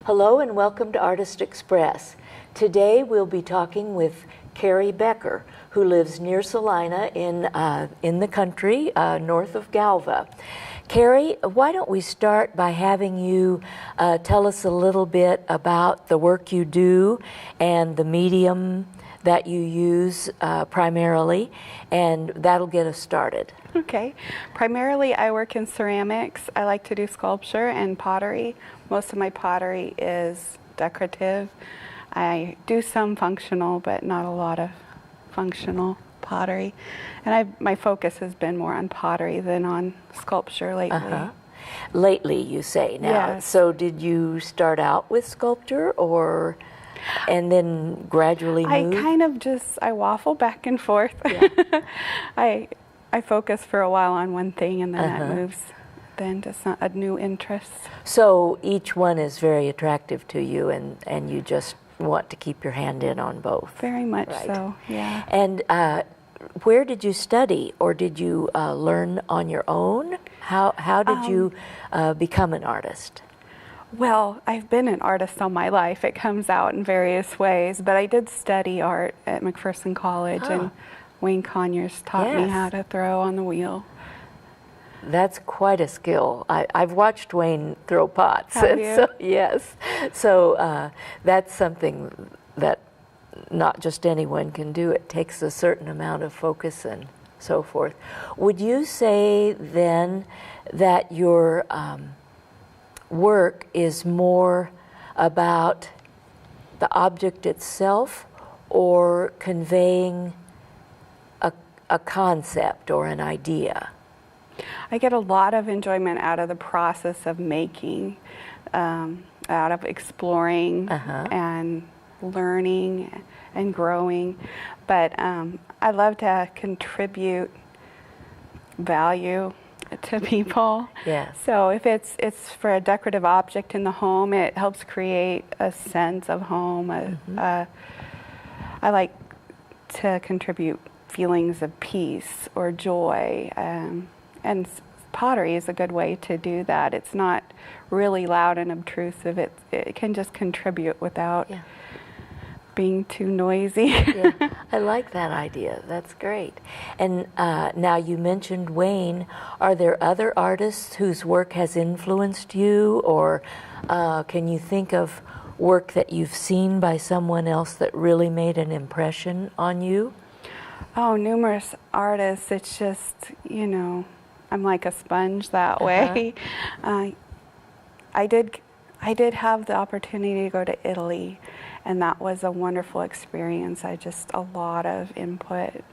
Hello and welcome to Artist Express. Today we'll be talking with Carrie Becker, who lives near Salina in the country, north of Galva. Carrie, why don't we start by having you tell us a little bit about the work you do and the medium that you use primarily, and that'll get us started. Okay. Primarily I work in ceramics. I like to do sculpture and pottery. Most of my pottery is decorative. I do some functional, but not a lot of functional pottery. And my focus has been more on pottery than on sculpture lately. Lately, you say now. Yes. So did you start out with sculpture or and then gradually move? I waffle back and forth. Yeah. I focus for a while on one thing and then that moves then to a new interest. So each one is very attractive to you, and you just want to keep your hand in on both. Very much Right. so, yeah. And where did you study, or did you learn on your own? How did you become an artist? Well, I've been an artist all my life. It comes out in various ways, but I did study art at McPherson College, and Wayne Conyers taught me how to throw on the wheel. That's quite a skill. I've watched Wayne throw pots. Have you? So, yes. So that's something that not just anyone can do. It takes a certain amount of focus and so forth. Would you say then that your work is more about the object itself or conveying a concept or an idea? I get a lot of enjoyment out of the process of making, out of exploring and learning and growing. But I love to contribute value to people. Yes. So if it's for a decorative object in the home, it helps create a sense of home. I like to contribute feelings of peace or joy, and pottery is a good way to do that. It's not really loud and obtrusive. It can just contribute without being too noisy. Yeah, I like that idea. That's great. And now you mentioned Wayne. Are there other artists whose work has influenced you, or can you think of work that you've seen by someone else that really made an impression on you? Oh, numerous artists. It's just, I'm like a sponge that way. I did have the opportunity to go to Italy, and that was a wonderful experience. A lot of input.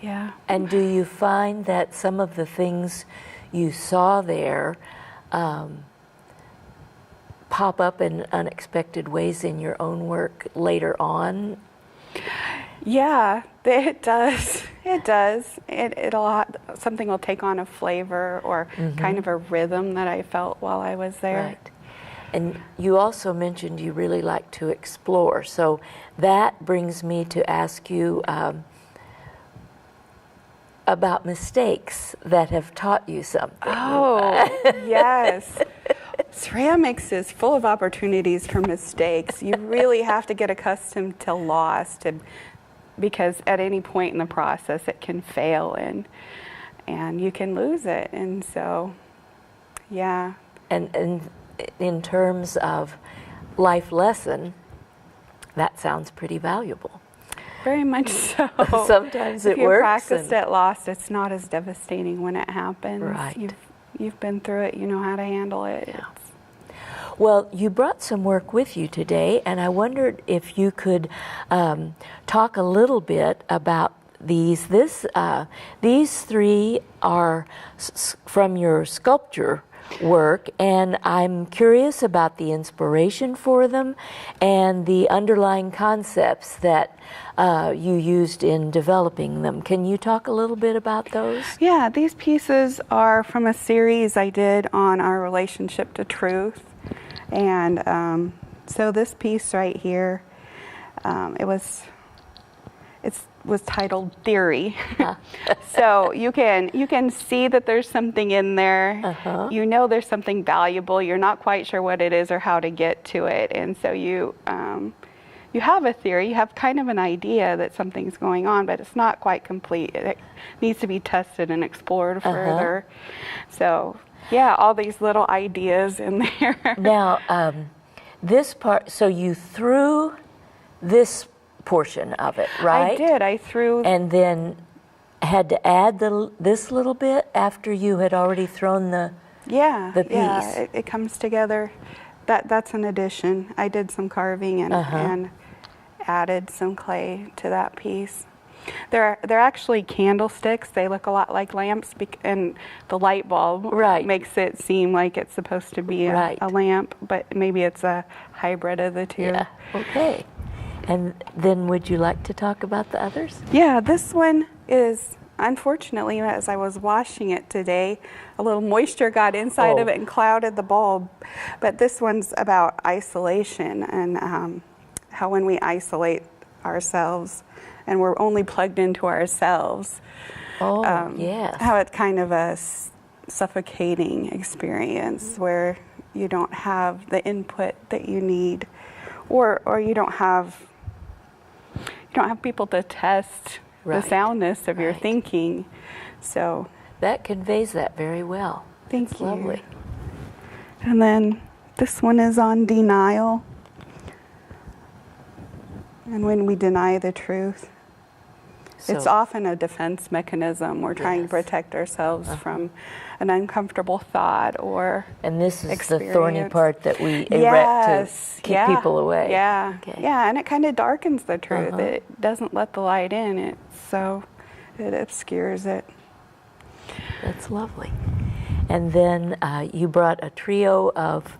Yeah. And do you find that some of the things you saw there pop up in unexpected ways in your own work later on? Yeah, it does. It does. Something will take on a flavor or kind of a rhythm that I felt while I was there. Right. And you also mentioned you really like to explore. So that brings me to ask you about mistakes that have taught you something. Oh, yes. Ceramics is full of opportunities for mistakes. You really have to get accustomed to loss, because at any point in the process it can fail and you can lose it. And so, yeah. And in terms of life lesson, that sounds pretty valuable. Very much so. Sometimes it works. If you practiced at loss, it's not as devastating when it happens. Right. You've been through it. You know how to handle it. Yeah. Well, you brought some work with you today, and I wondered if you could talk a little bit about these. These three are from your sculpture work, and I'm curious about the inspiration for them and the underlying concepts that you used in developing them. Can you talk a little bit about those? Yeah, these pieces are from a series I did on our relationship to truth. And so this piece right here, it's was titled Theory. So you can see that there's something in there. You know there's something valuable. You're not quite sure what it is or how to get to it, and so you have a theory. You have kind of an idea that something's going on, but it's not quite complete. It needs to be tested and explored further. So yeah, all these little ideas in there. Now, this part. So you threw this portion of it, right? I did. I threw. And then had to add this little bit after you had already thrown the piece. Yeah, it comes together. That's an addition. I did some carving and added some clay to that piece. They're actually candlesticks. They look a lot like lamps, and the light bulb makes it seem like it's supposed to be a lamp, but maybe it's a hybrid of the two. Yeah. Okay. And then would you like to talk about the others? Yeah, this one is, unfortunately, as I was washing it today, a little moisture got inside of it and clouded the bulb. But this one's about isolation and how when we isolate ourselves and we're only plugged into ourselves, how it's kind of a suffocating experience where you don't have the input that you need, or you don't have people to test the soundness of your thinking. So that conveys that very well. Thank you. Lovely. And then this one is on denial. And when we deny the truth, it's often a defense mechanism. We're trying to protect ourselves from an uncomfortable thought or And this is experience. The thorny part that we erect to keep people away. Yeah, okay. Yeah, and it kind of darkens the truth. It doesn't let the light in. It obscures it. That's lovely. And then you brought a trio of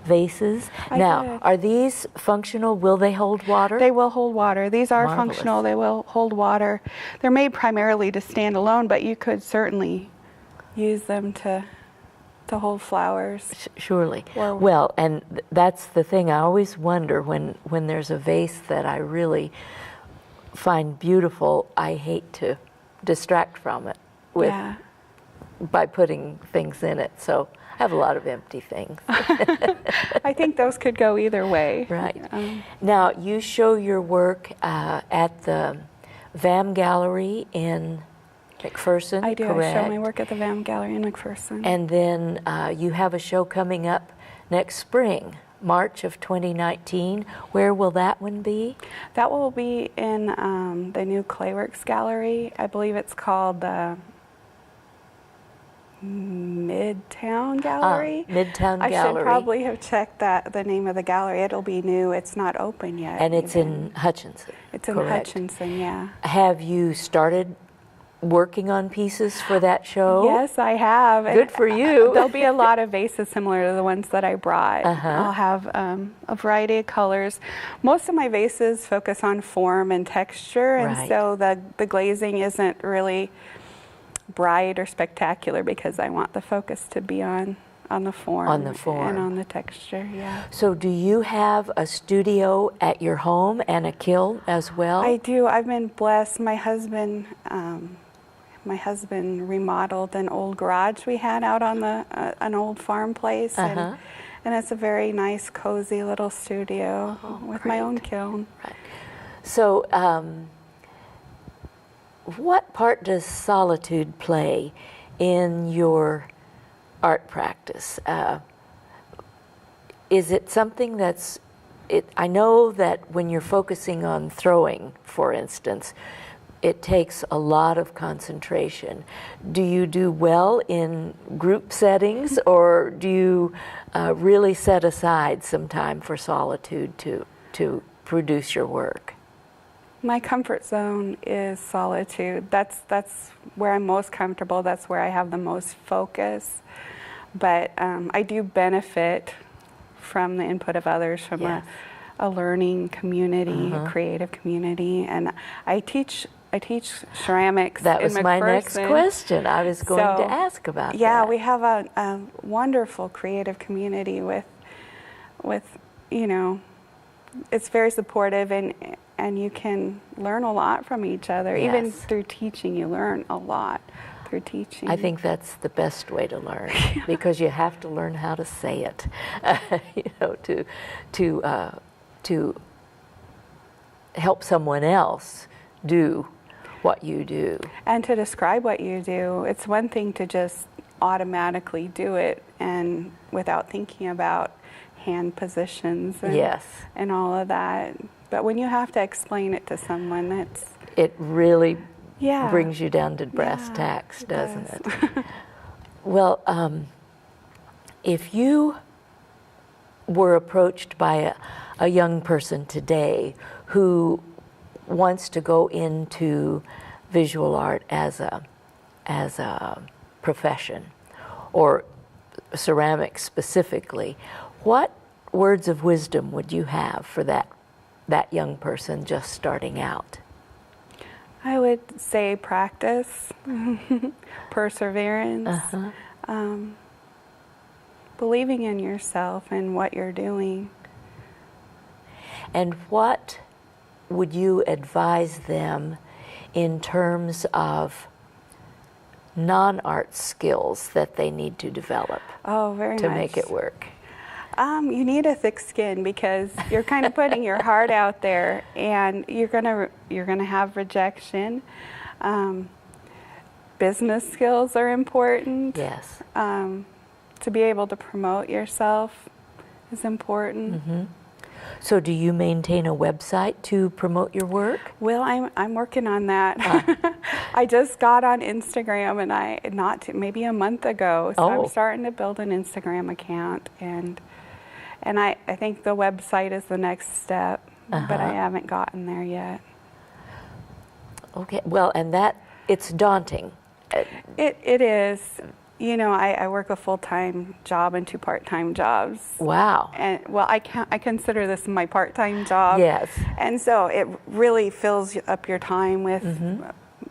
vases. Now, did. Are these functional? Will they hold water? They will hold water. These are Marvelous. functional. They will hold water. They're made primarily to stand alone, but you could certainly use them to hold flowers. Surely. Well, and that's the thing. I always wonder when there's a vase that I really find beautiful, I hate to distract from it by putting things in it. So I have a lot of empty things. I think those could go either way. Right. Now, you show your work at the VAM Gallery in McPherson, I do. correct? I show my work at the VAM Gallery in McPherson. And then you have a show coming up next spring, March of 2019. Where will that one be? That will be in the new Clayworks Gallery. I believe it's called the Midtown Gallery. Midtown Gallery. I should probably have checked the name of the gallery. It'll be new. It's not open yet. And it's in Hutchinson. It's in correct. Hutchinson, yeah. Have you started working on pieces for that show? Yes, I have. Good for you. There'll be a lot of vases similar to the ones that I brought. I'll have a variety of colors. Most of my vases focus on form and texture, and so the glazing isn't really bright or spectacular because I want the focus to be on the form. On the form. And on the texture, yeah. So do you have a studio at your home and a kiln as well? I do. I've been blessed. My husband remodeled an old garage we had out on an old farm place, and it's a very nice, cozy little studio with my own kiln. Right. So, what part does solitude play in your art practice? Is it something that's, I know that when you're focusing on throwing, for instance, it takes a lot of concentration. Do you do well in group settings, or do you really set aside some time for solitude to produce your work? My comfort zone is solitude. That's where I'm most comfortable. That's where I have the most focus. But I do benefit from the input of others, from a learning community, a creative community, and I teach ceramics. That was my next question. I was going to ask about that. Yeah, we have a wonderful creative community with it's very supportive, and and you can learn a lot from each other. Yes. Even through teaching, you learn a lot through teaching. I think that's the best way to learn because you have to learn how to say it, to help someone else do what you do. And to describe what you do. It's one thing to just automatically do it and without thinking about hand positions and, yes. and all of that. But when you have to explain it to someone, it really yeah. brings you down to brass tacks, doesn't it? Well, if you were approached by a young person today who wants to go into visual art as a profession, or ceramics specifically, what words of wisdom would you have for that young person just starting out? I would say practice, perseverance, believing in yourself and what you're doing. And what would you advise them in terms of non-art skills that they need to develop to make it work? You need a thick skin because you're kind of putting your heart out there, and you're gonna have rejection. Business skills are important. Yes. To be able to promote yourself is important. Mm-hmm. So do you maintain a website to promote your work? Well, I'm working on that. I just got on Instagram, and maybe a month ago. So I'm starting to build an Instagram account, and I think the website is the next step, but I haven't gotten there yet. Okay. Well, and it's daunting. It is. You know, I work a full-time job and 2 part-time jobs. Wow. And well, I consider this my part-time job. Yes. And so it really fills up your time with,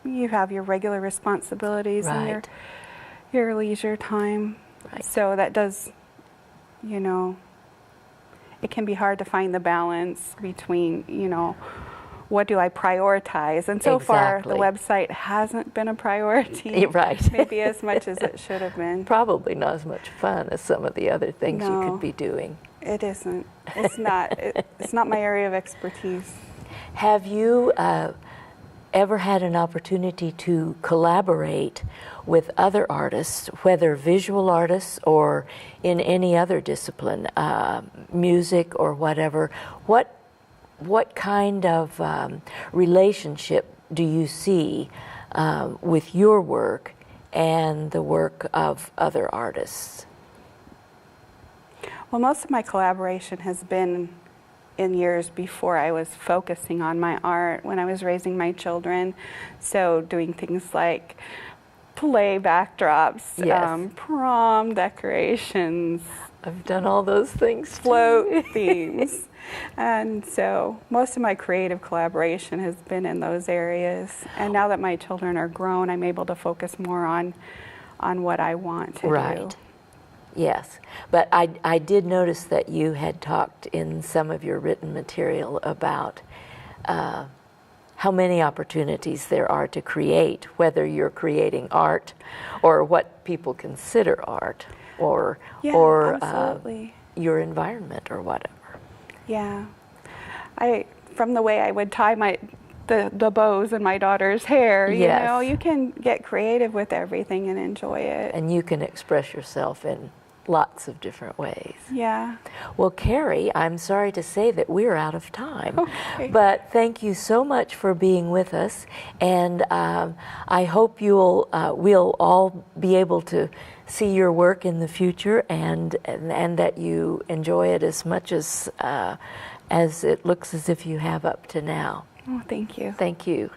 you have your regular responsibilities and your leisure time. Right. So that does, you know, it can be hard to find the balance between, you know, what do I prioritize? And so far, the website hasn't been a priority. Right. Maybe as much as it should have been. Probably not as much fun as some of the other things you could be doing. It isn't. It's not. It's not my area of expertise. Have you ever had an opportunity to collaborate with other artists, whether visual artists or in any other discipline, music or whatever? What kind of relationship do you see with your work and the work of other artists? Well, most of my collaboration has been in years before I was focusing on my art, when I was raising my children. So doing things like play backdrops, prom decorations. I've done all those things. Float themes. And so most of my creative collaboration has been in those areas. And now that my children are grown, I'm able to focus more on what I want to do. Right. Yes. But I did notice that you had talked in some of your written material about how many opportunities there are to create, whether you're creating art or what people consider art, or your environment or whatever. Yeah. From the way I would tie the bows in my daughter's hair, you know, you can get creative with everything and enjoy it. And you can express yourself in lots of different ways. Yeah. Well, Carrie, I'm sorry to say that we're out of time, okay. But thank you so much for being with us, and I hope we'll all be able to see your work in the future, and that you enjoy it as much as it looks as if you have up to now. Oh, thank you. Thank you.